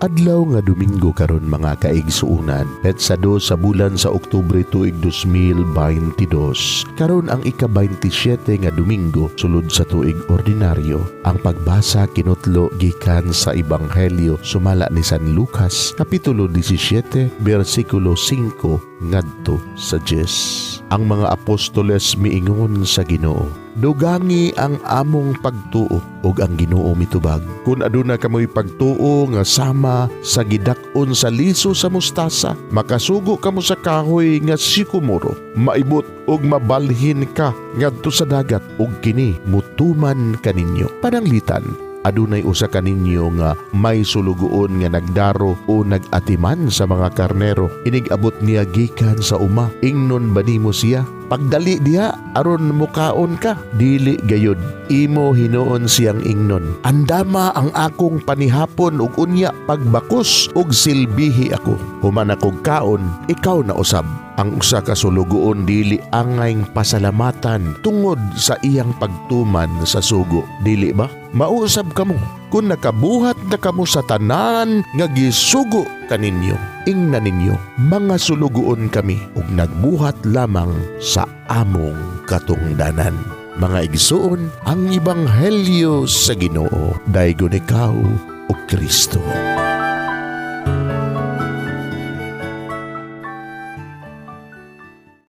Adlaw nga Domingo karon mga kaigsuunan, petsado sa bulan sa Oktubre tuig 2022. Karon ang ika-27 nga Domingo sulod sa tuig ordinaryo. Ang pagbasa kinutlo gikan sa Ebanghelyo sumala ni San Lucas, kapitulo 17, bersikulo 5 ngadto sa 10. Ang mga apostoles miingon sa Ginoo, dugangi ang among pagtuo ug ang Ginoo mitubag. Kun aduna kamoy pagtuo nga sama sa gidak-on sa liso sa mustasa, makasugo kamo sa kahoy nga sikomoro, maibot ug mabalhin ka ngadto sa dagat ug kini mutuman kaninyo. Pananglitan, adunay usa kaninyo nga may sulugoon nga nagdaro o nagatiman sa mga karnero. Inig-abot niya gikan sa uma. Ingnon ba nimo siya? Pagdali diha aron mukaon ka. Dili gayud, imo hinuon siyang ingnon. Andama ang akong panihapon ug unya pagbakos ug silbihi ako. Human akong kaon, ikaw na usab. Ang usa ka sulugoon dili angayng pasalamatan tungod sa iyang pagtuman sa sugo. Dili ba? Mausab kamo kung nakabuhat na kamo sa tanan nga gisugo kaninyo. Ingnan ninyo, mga sulugoon kami ug nagbuhat lamang sa among katungdanan. Mga igsoon, ang Ebanghelyo sa Ginoo, daygon ikaw o Kristo.